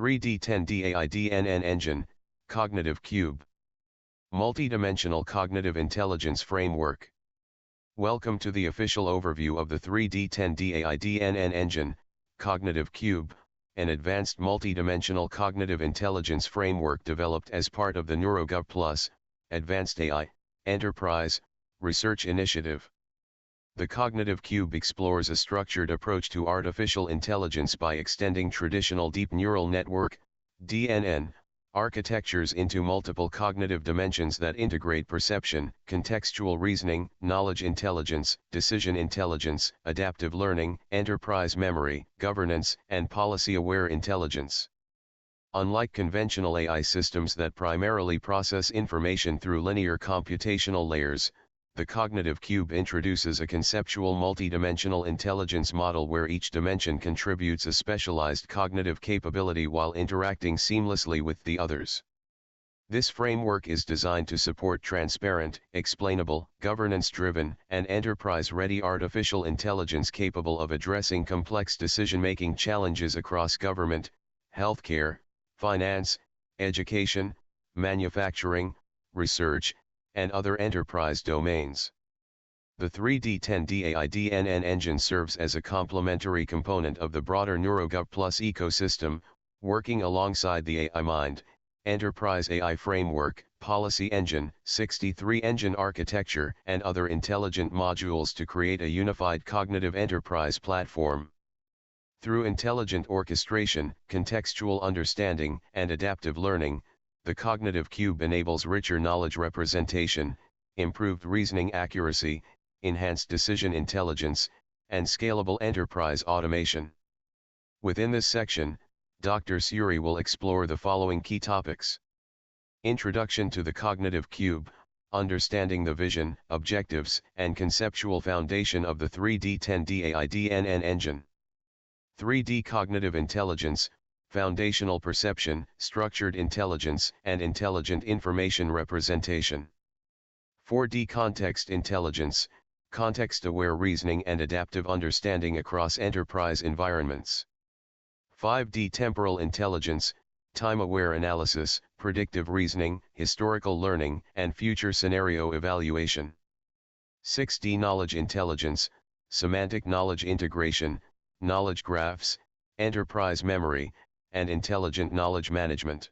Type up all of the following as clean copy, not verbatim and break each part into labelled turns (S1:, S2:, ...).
S1: 3D-10D AI DNN engine, cognitive cube. Multidimensional cognitive intelligence framework. Welcome to the official overview of the 3D-10D AI DNN engine, cognitive cube, an advanced multidimensional cognitive intelligence framework developed as part of the NeuroGov+ Advanced AI Enterprise Research Initiative. The cognitive cube explores a structured approach to artificial intelligence by extending traditional deep neural network (DNN) architectures into multiple cognitive dimensions that integrate perception, contextual reasoning, knowledge intelligence, decision intelligence, adaptive learning, enterprise memory, governance, and policy-aware intelligence. Unlike conventional AI systems that primarily process information through linear computational layers, the cognitive cube introduces a conceptual multidimensional intelligence model where each dimension contributes a specialized cognitive capability while interacting seamlessly with the others. This framework is designed to support transparent, explainable, governance-driven, and enterprise-ready artificial intelligence capable of addressing complex decision-making challenges across government, healthcare, finance, education, manufacturing, research, and other enterprise domains. The 3D-10D AI DNN engine serves as a complementary component of the broader NeuroGov+ ecosystem, working alongside the AI Mind, Enterprise AI Framework, Policy Engine, 63 Engine Architecture, and other intelligent modules to create a unified cognitive enterprise platform. Through intelligent orchestration, contextual understanding, and adaptive learning, the cognitive cube enables richer knowledge representation, improved reasoning accuracy, enhanced decision intelligence, and scalable enterprise automation. Within this section, Dr. Suri will explore the following key topics. Introduction to the cognitive cube, understanding the vision, objectives, and conceptual foundation of the 3D-10D AI DNN engine. 3D cognitive intelligence, foundational perception, structured intelligence, and intelligent information representation. 4D context intelligence, context-aware reasoning and adaptive understanding across enterprise environments. 5D temporal intelligence, time-aware analysis, predictive reasoning, historical learning, and future scenario evaluation. 6D knowledge intelligence, semantic knowledge integration, knowledge graphs, enterprise memory, and intelligent knowledge management.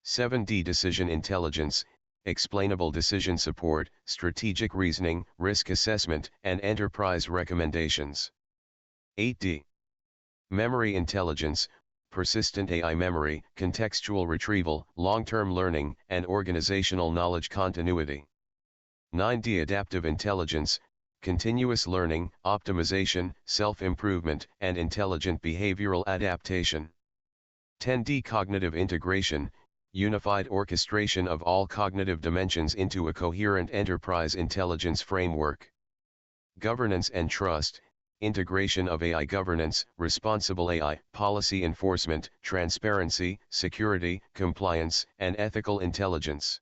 S1: 7D decision intelligence, explainable decision support, strategic reasoning, risk assessment, and enterprise recommendations. 8D memory intelligence, persistent AI memory, contextual retrieval, long-term learning, and organizational knowledge continuity. 9D adaptive intelligence, continuous learning, optimization, self-improvement, and intelligent behavioral adaptation. 10D cognitive integration, unified orchestration of all cognitive dimensions into a coherent enterprise intelligence framework. Governance and trust, integration of AI governance, responsible AI, policy enforcement, transparency, security, compliance, and ethical intelligence.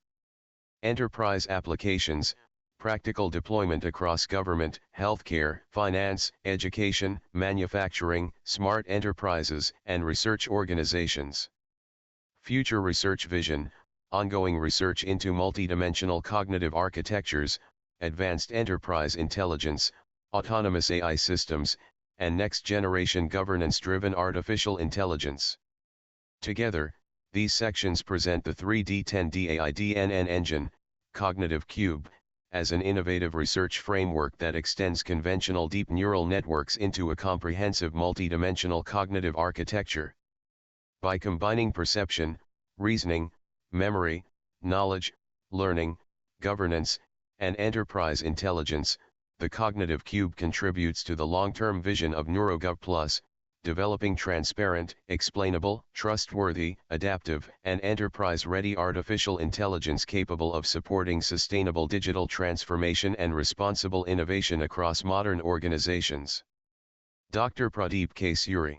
S1: Enterprise applications, practical deployment across government, healthcare, finance, education, manufacturing, smart enterprises, and research organizations. Future research vision, ongoing research into multidimensional cognitive architectures, advanced enterprise intelligence, autonomous AI systems, and next-generation governance-driven artificial intelligence. Together, these sections present the 3D-10D AI DNN engine, cognitive cube, as an innovative research framework that extends conventional deep neural networks into a comprehensive multidimensional cognitive architecture. By combining perception, reasoning, memory, knowledge, learning, governance, and enterprise intelligence, the cognitive cube contributes to the long-term vision of NeuroGov+, developing transparent, explainable, trustworthy, adaptive, and enterprise-ready artificial intelligence capable of supporting sustainable digital transformation and responsible innovation across modern organizations. Dr. Pradeep K. Suri.